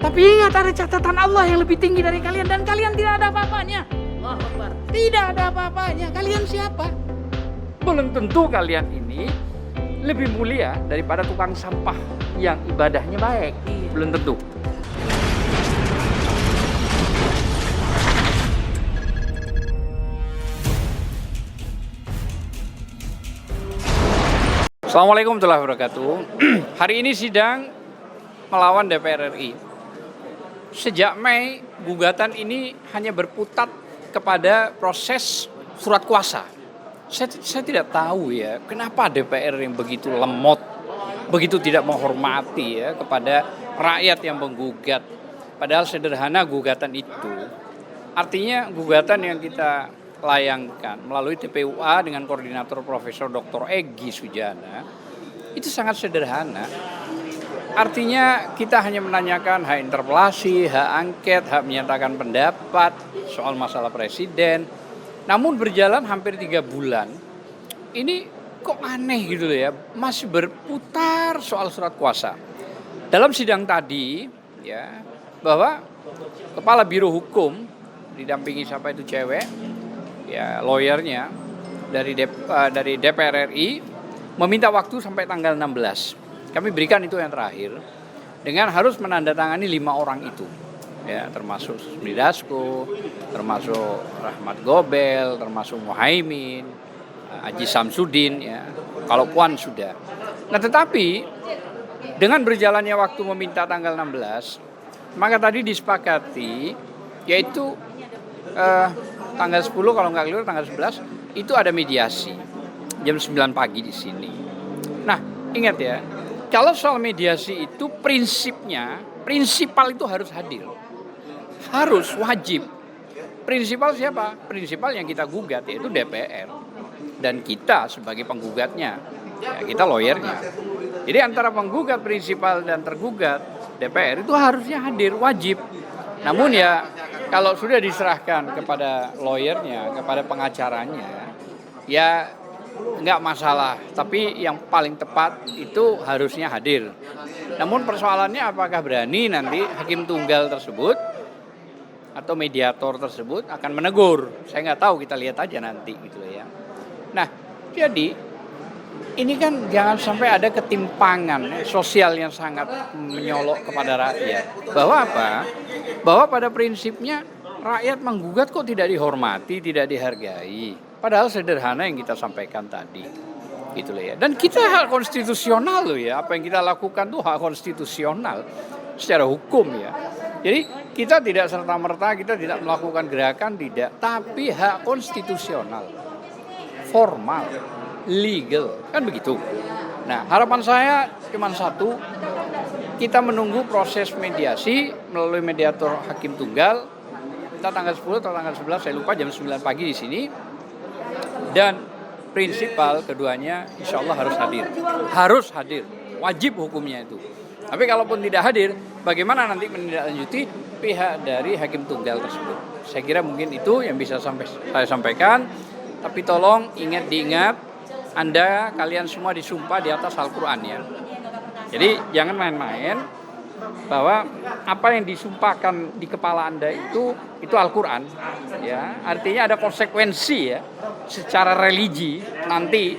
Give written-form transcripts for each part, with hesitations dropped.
Tapi ingat, ada catatan Allah yang lebih tinggi dari kalian, dan kalian tidak ada apa-apanya. Allahu Akbar. Tidak ada apa-apanya. Kalian siapa? Belum tentu kalian ini lebih mulia daripada tukang sampah yang ibadahnya baik. Belum tentu. Assalamualaikum warahmatullahi wabarakatuh. Hari ini sidang melawan DPR RI. Sejak Mei, gugatan ini hanya berputar kepada proses surat kuasa. Saya tidak tahu ya, kenapa DPR yang begitu lemot, begitu tidak menghormati ya kepada rakyat yang menggugat. Padahal sederhana gugatan itu. Artinya gugatan yang kita layangkan melalui TPUA dengan koordinator Profesor Dr. Egy Sujana itu sangat sederhana. Artinya kita hanya menanyakan hak interpelasi, hak angket, hak menyatakan pendapat soal masalah presiden. Namun berjalan hampir 3 bulan, ini kok aneh gitu ya, masih berputar soal surat kuasa. Dalam sidang tadi ya, bahwa Kepala Biro Hukum didampingi siapa itu cewek, ya lawyernya dari DPR RI meminta waktu sampai tanggal 16. Kami berikan itu yang terakhir dengan harus menandatangani 5 orang itu. Ya, termasuk Sufmi Dasko, termasuk Rahmat Gobel, termasuk Muhaimin, Haji Samsudin ya. Kalau Puan sudah. Nah, tetapi dengan berjalannya waktu meminta tanggal 16, maka tadi disepakati yaitu tanggal 10 kalau nggak keliru tanggal 11 itu ada mediasi jam 9 pagi di sini. Nah, ingat ya, kalau soal mediasi itu prinsipal itu harus hadir. Harus, wajib. Prinsipal siapa? Prinsipal yang kita gugat yaitu DPR. Dan kita sebagai penggugatnya, ya kita lawyernya. Jadi antara penggugat prinsipal dan tergugat DPR itu harusnya hadir, wajib. Namun ya kalau sudah diserahkan kepada lawyernya, kepada pengacaranya, ya nggak masalah. Tapi yang paling tepat itu harusnya hadir. Namun persoalannya apakah berani nanti hakim tunggal tersebut atau mediator tersebut akan menegur. Saya nggak tahu, kita lihat aja nanti gitu ya. Nah, jadi ini kan jangan sampai ada ketimpangan sosial yang sangat menyolok kepada rakyat. Bahwa apa? Bahwa pada prinsipnya rakyat menggugat kok tidak dihormati, tidak dihargai. Padahal sederhana yang kita sampaikan tadi. Gitu loh ya. Dan kita hak konstitusional loh ya. Apa yang kita lakukan tuh hak konstitusional secara hukum ya. Jadi kita tidak serta-merta, kita tidak melakukan gerakan, tidak. Tapi hak konstitusional. Formal. Legal, kan begitu. Nah, harapan saya cuma satu, kita menunggu proses mediasi melalui mediator hakim tunggal. Kita tanggal 10 atau tanggal 11, saya lupa, jam 9 pagi di sini. Dan prinsipal keduanya insya Allah harus hadir. Harus hadir, wajib hukumnya itu. Tapi kalaupun tidak hadir, bagaimana nanti menindaklanjuti pihak dari hakim tunggal tersebut. Saya kira mungkin itu yang bisa saya sampaikan. Tapi tolong diingat, kalian semua disumpah di atas Al-Quran ya. Jadi jangan main-main bahwa apa yang disumpahkan di kepala Anda itu Al-Quran ya. Artinya ada konsekuensi ya secara religi nanti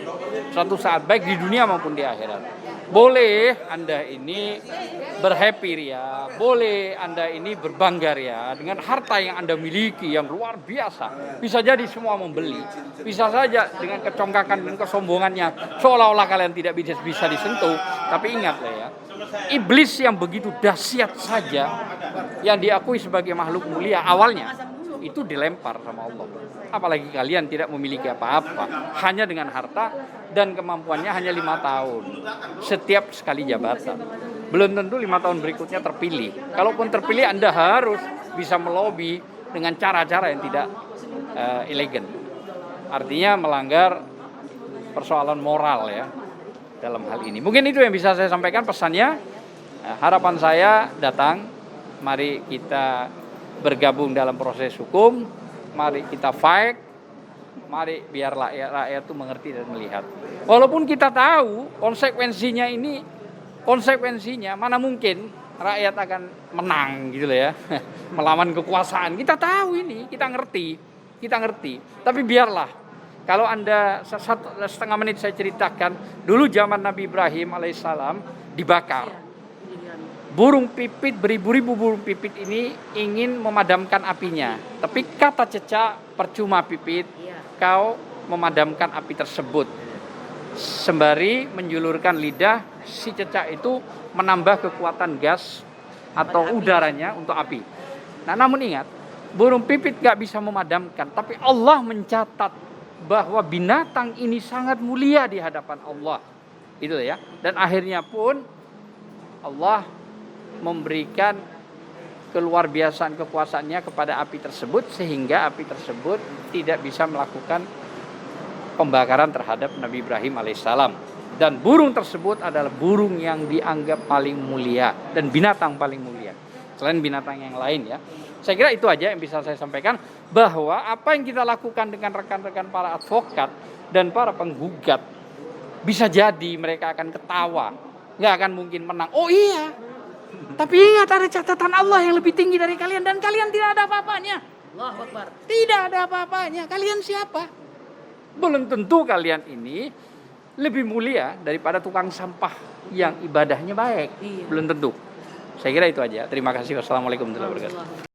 suatu saat baik di dunia maupun di akhirat. Boleh Anda ini berhappy ria, boleh Anda ini berbangga ria dengan harta yang Anda miliki yang luar biasa. Bisa jadi semua membeli, bisa saja dengan kecongkakan dan kesombongannya seolah-olah kalian tidak bisa disentuh. Tapi ingatlah ya, iblis yang begitu dahsyat saja yang diakui sebagai makhluk mulia awalnya itu dilempar sama Allah. Apalagi kalian tidak memiliki apa-apa, hanya dengan harta dan kemampuannya hanya 5 tahun setiap sekali jabatan. Belum tentu 5 tahun berikutnya terpilih. Kalaupun terpilih, Anda harus bisa melobi dengan cara-cara yang tidak elegan. Artinya melanggar persoalan moral ya dalam hal ini. Mungkin itu yang bisa saya sampaikan pesannya. Harapan saya datang, mari kita bergabung dalam proses hukum, mari kita fight, mari biar rakyat itu mengerti dan melihat. Walaupun kita tahu konsekuensinya mana mungkin rakyat akan menang gitu loh ya. Melawan kekuasaan. Kita tahu ini, kita ngerti. Tapi biarlah. Kalau Anda setengah menit saya ceritakan, dulu zaman Nabi Ibrahim alaihissalam dibakar. Burung pipit, beribu-ribu burung pipit ini ingin memadamkan apinya. Tapi kata cecak, percuma pipit, kau memadamkan api tersebut. Sembari menjulurkan lidah, si cecak itu menambah kekuatan gas atau udaranya untuk api. Nah, namun ingat, burung pipit gak bisa memadamkan, tapi Allah mencatat bahwa binatang ini sangat mulia di hadapan Allah. Itu ya. Dan akhirnya pun Allah memberikan keluar biasaan kekuasaannya kepada api tersebut, sehingga api tersebut tidak bisa melakukan pembakaran terhadap Nabi Ibrahim alaihissalam. Dan burung tersebut adalah burung yang dianggap paling mulia dan binatang paling mulia selain binatang yang lain ya. Saya kira itu aja yang bisa saya sampaikan, bahwa apa yang kita lakukan dengan rekan-rekan para advokat dan para penggugat, bisa jadi mereka akan ketawa, nggak akan mungkin menang. Oh iya, tapi ingat ada catatan Allah yang lebih tinggi dari kalian, dan kalian tidak ada apa-apanya. Allahu Akbar. Tidak ada apa-apanya. Kalian siapa? Belum tentu kalian ini lebih mulia daripada tukang sampah yang ibadahnya baik. Belum tentu. Saya kira itu aja. Terima kasih. Wassalamualaikum warahmatullahi wabarakatuh.